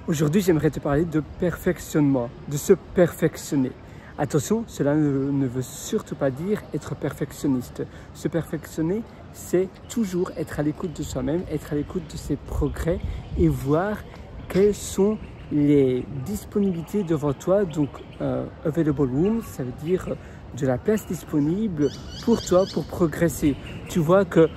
Aujourd'hui, j'aimerais te parler de perfectionnement, de se perfectionner. Attention, cela ne veut surtout pas dire être perfectionniste. Se perfectionner, c'est toujours être à l'écoute de soi-même, être à l'écoute de ses progrès et voir quelles sont les disponibilités devant toi. Donc, available room, ça veut dire de la place disponible pour toi pour progresser. Tu vois que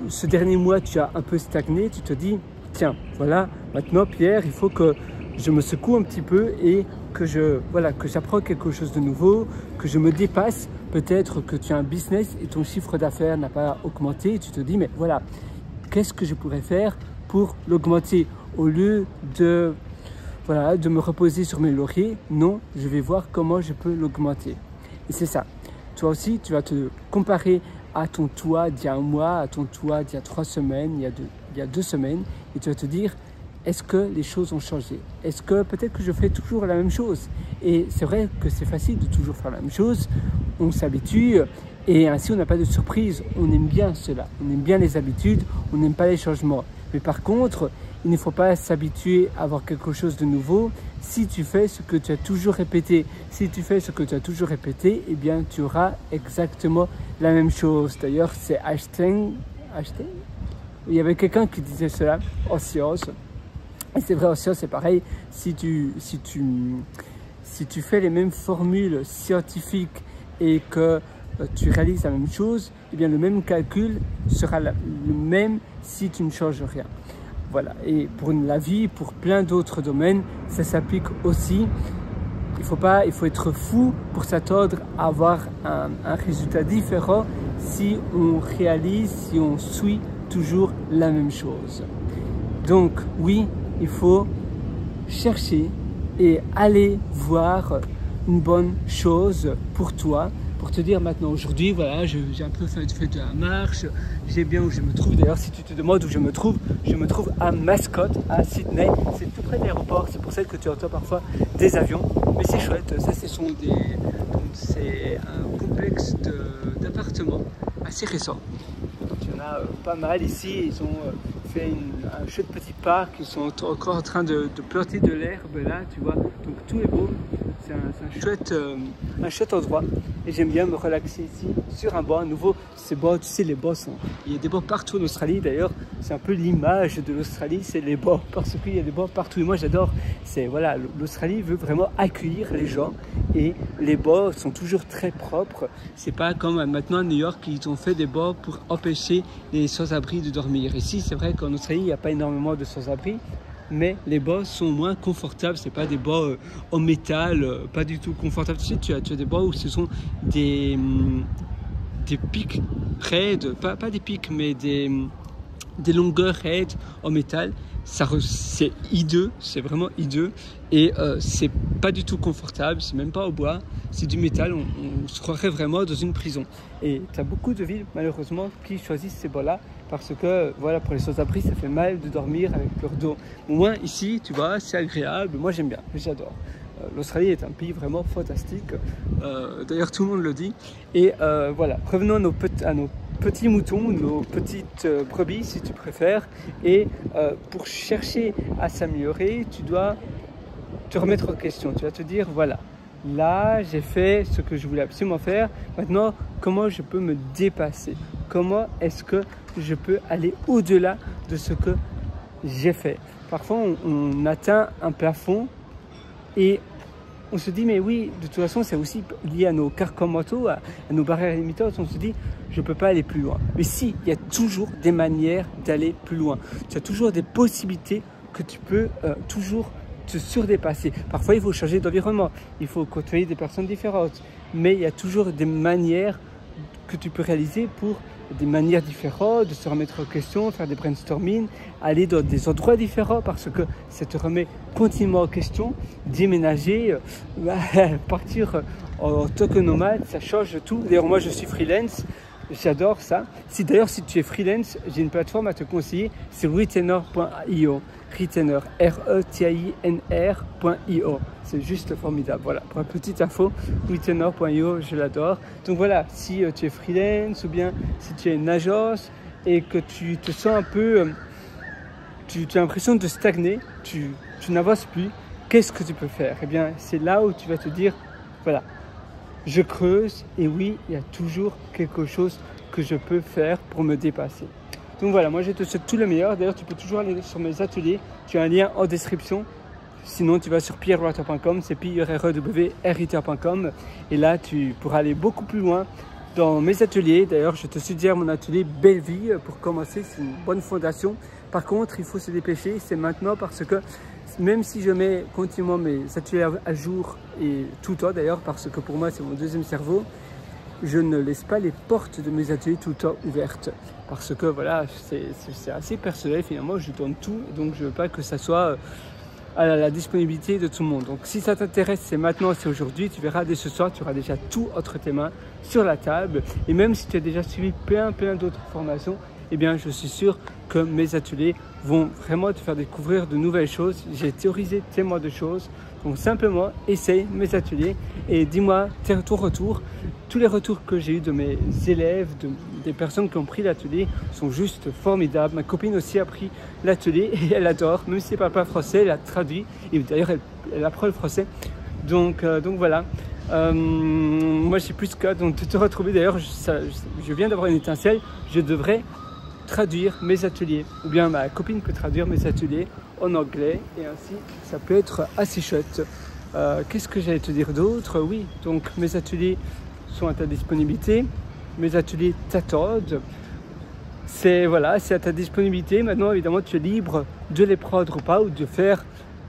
ce dernier mois, tu as un peu stagné, tu te dis, tiens, voilà, maintenant Pierre, il faut que je me secoue un petit peu et que j'apprends quelque chose de nouveau, que je me dépasse. Peut-être que tu as un business et ton chiffre d'affaires n'a pas augmenté. Et tu te dis, mais voilà, qu'est-ce que je pourrais faire pour l'augmenter? Au lieu de me reposer sur mes lauriers, non, je vais voir comment je peux l'augmenter. Et c'est ça. Toi aussi, tu vas te comparer à ton toi d'il y a un mois, à ton toi d'il y a 3 semaines, il y a 2 semaines, et tu vas te dire, est-ce que les choses ont changé? Est-ce que peut-être que je fais toujours la même chose? Et c'est vrai que c'est facile de toujours faire la même chose, on s'habitue et ainsi on n'a pas de surprise. On aime bien cela, on aime bien les habitudes, on n'aime pas les changements. Mais par contre, il ne faut pas s'habituer à avoir quelque chose de nouveau si tu fais ce que tu as toujours répété. Si tu fais ce que tu as toujours répété, eh bien tu auras exactement la même chose. D'ailleurs, c'est Einstein. Il y avait quelqu'un qui disait cela en science. Et c'est vrai, en science, c'est pareil. Si tu fais les mêmes formules scientifiques et que tu réalises la même chose, eh bien le même calcul sera le même si tu ne changes rien. Voilà. Et pour la vie, pour plein d'autres domaines, ça s'applique aussi. Il faut être fou pour s'attendre à avoir un résultat différent si on réalise, si on suit toujours la même chose. Donc oui, il faut chercher et aller voir une bonne chose pour toi, pour te dire maintenant aujourd'hui, voilà, j'ai un peu fait de la marche, j'ai bien où je me trouve. D'ailleurs, si tu te demandes où je me trouve à Mascot, à Sydney. C'est tout près de l'aéroport, c'est pour ça que tu entends parfois des avions. Mais c'est chouette, ça c'est un complexe d'appartements assez récent. Donc, il y en a pas mal ici, ils ont fait un chouette petit parc, ils sont encore en train de planter de l'herbe là, tu vois, donc tout est beau. C'est un chouette endroit et j'aime bien me relaxer ici sur un banc à nouveau. Ces bancs, tu sais, les bancs il y a des bancs partout en Australie. D'ailleurs, c'est un peu l'image de l'Australie, c'est les bancs, parce qu'il y a des bancs partout. Et moi, j'adore. Voilà, l'Australie veut vraiment accueillir les gens et les bancs sont toujours très propres. C'est pas comme maintenant à New York, ils ont fait des bancs pour empêcher les sans-abri de dormir. Ici, c'est vrai qu'en Australie, il n'y a pas énormément de sans-abri, mais les bancs sont moins confortables. C'est pas des bancs en métal, pas du tout confortables. Tu sais, tu as des bancs où ce sont des pics raides, pas des pics, mais des longueurs raides en métal. C'est hideux, c'est vraiment hideux et c'est pas du tout confortable, c'est même pas au bois, c'est du métal, on se croirait vraiment dans une prison. Et tu as beaucoup de villes malheureusement qui choisissent ces bancs-là parce que voilà, pour les sans-abri ça fait mal de dormir avec leur dos. Au moins ici, tu vois, c'est agréable, moi j'aime bien, j'adore. L'Australie est un pays vraiment fantastique, d'ailleurs tout le monde le dit. Et voilà, revenons à nos petits moutons, nos petites brebis si tu préfères. Et pour chercher à s'améliorer, tu dois te remettre en question. Tu vas te dire, voilà, là j'ai fait ce que je voulais absolument faire. Maintenant, comment je peux me dépasser? Comment est-ce que je peux aller au-delà de ce que j'ai fait? Parfois, on atteint un plafond et on se dit, mais oui, de toute façon, c'est aussi lié à nos carcans mentaux, à nos barrières limitantes. On se dit, je ne peux pas aller plus loin. Mais si, il y a toujours des manières d'aller plus loin. Tu as toujours des possibilités que tu peux toujours te surdépasser. Parfois, il faut changer d'environnement. Il faut côtoyer des personnes différentes. Mais il y a toujours des manières que tu peux réaliser pour des manières différentes, de se remettre en question, faire des brainstorming, aller dans des endroits différents parce que ça te remet continuellement en question, déménager, partir en tant que nomade, ça change tout. D'ailleurs, moi, je suis freelance, j'adore ça. D'ailleurs, si tu es freelance, j'ai une plateforme à te conseiller, c'est retainer.io. Retainer, R-E-T-A-I-N-R.io. C'est juste formidable. Voilà, pour une petite info, retainer.io, je l'adore. Donc voilà, si tu es freelance ou bien si tu es une agence et que tu te sens un peu, tu as l'impression de stagner, tu tu n'avances plus, qu'est-ce que tu peux faire? Eh bien, c'est là où tu vas te dire, voilà, je creuse et oui, il y a toujours quelque chose que je peux faire pour me dépasser. Donc voilà, moi je te souhaite tout le meilleur. D'ailleurs, tu peux toujours aller sur mes ateliers. Tu as un lien en description. Sinon, tu vas sur pierrewriter.com, c'est pierrewriter.com et là, tu pourras aller beaucoup plus loin dans mes ateliers. D'ailleurs, je te suggère mon atelier Belle Vie pour commencer. C'est une bonne fondation. Par contre, il faut se dépêcher. C'est maintenant parce que même si je mets continuellement mes ateliers à jour et tout le temps d'ailleurs, parce que pour moi, c'est mon deuxième cerveau, je ne laisse pas les portes de mes ateliers tout le temps ouvertes. Parce que voilà, c'est assez personnel finalement. Je donne tout. Donc, je ne veux pas que ça soit à la disponibilité de tout le monde. Donc si ça t'intéresse, c'est maintenant, c'est aujourd'hui, tu verras dès ce soir, tu auras déjà tout entre tes mains sur la table. Et même si tu as déjà suivi plein d'autres formations, eh bien je suis sûr que mes ateliers vont vraiment te faire découvrir de nouvelles choses. J'ai théorisé tellement de choses. Donc simplement, essaye mes ateliers et dis-moi ton retour. Tous les retours que j'ai eu de mes élèves, des personnes qui ont pris l'atelier sont juste formidables. Ma copine aussi a pris l'atelier et elle adore. Même si elle ne parle pas français, elle a traduit. Et d'ailleurs, elle apprend le français. Donc voilà. Moi, j'ai plus qu'à de te retrouver. D'ailleurs, je viens d'avoir une étincelle. Je devrais traduire mes ateliers. Ou bien ma copine peut traduire mes ateliers en anglais. Et ainsi, ça peut être assez chouette. Qu'est-ce que j'allais te dire d'autre? Oui, donc mes ateliers sont à ta disponibilité. Mes ateliers t'attendent. C'est à ta disponibilité. Maintenant, évidemment, tu es libre de les prendre ou pas, ou de faire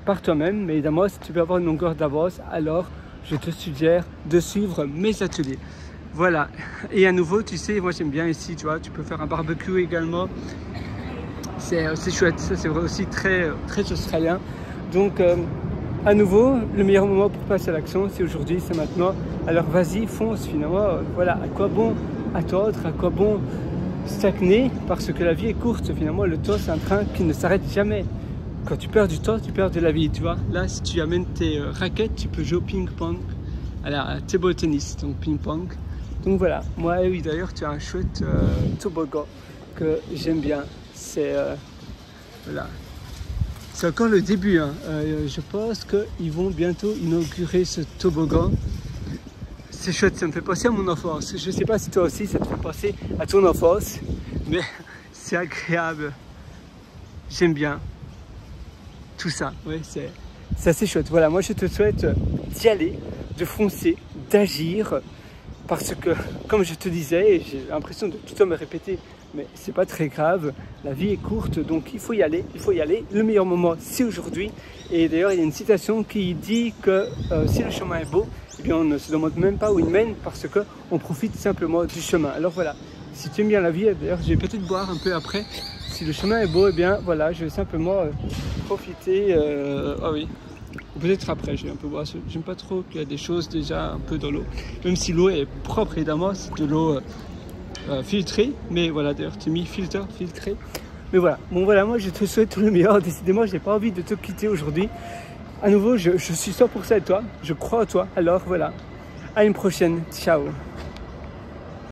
par toi-même. Mais évidemment, si tu veux avoir une longueur d'avance, alors je te suggère de suivre mes ateliers. Voilà. Et à nouveau, tu sais, moi j'aime bien ici, tu vois, tu peux faire un barbecue également. C'est chouette. Ça, c'est aussi très australien. Donc, à nouveau, le meilleur moment pour passer à l'action, c'est aujourd'hui, c'est maintenant. Alors vas-y, fonce finalement. Voilà, à quoi bon attendre, à quoi bon stagner, parce que la vie est courte finalement. Le temps, c'est un train qui ne s'arrête jamais. Quand tu perds du temps, tu perds de la vie, tu vois. Là, si tu amènes tes raquettes, tu peux jouer au ping-pong, à table tennis, donc ping-pong. Donc voilà, moi oui, d'ailleurs, tu as un chouette toboggan que j'aime bien. C'est voilà. C'est encore le début, hein. Je pense qu'ils vont bientôt inaugurer ce toboggan. C'est chouette, ça me fait penser à mon enfance. Je ne sais pas si toi aussi ça te fait penser à ton enfance, mais c'est agréable. J'aime bien tout ça. Ouais, c'est assez chouette. Voilà, moi je te souhaite d'y aller, de foncer, d'agir. Parce que, comme je te disais, j'ai l'impression de tout le temps me répéter, mais c'est pas très grave, la vie est courte, donc il faut y aller, Le meilleur moment, c'est aujourd'hui. Et d'ailleurs, il y a une citation qui dit que si le chemin est beau, eh bien, on ne se demande même pas où il mène, parce qu'on profite simplement du chemin. Alors voilà, si tu aimes bien la vie, d'ailleurs, je vais peut-être boire un peu après. Si le chemin est beau, eh bien, voilà, je vais simplement profiter. Ah oui. Peut-être après, je vais un peu boire. J'aime pas trop qu'il y a des choses déjà un peu dans l'eau. Même si l'eau est propre, évidemment, c'est de l'eau filtrée. Mais voilà, d'ailleurs, tu as mis filtré. Mais voilà, bon voilà, moi je te souhaite tout le meilleur. Décidément, je n'ai pas envie de te quitter aujourd'hui. À nouveau, je suis 100% avec toi. Je crois en toi. Alors voilà, à une prochaine. Ciao.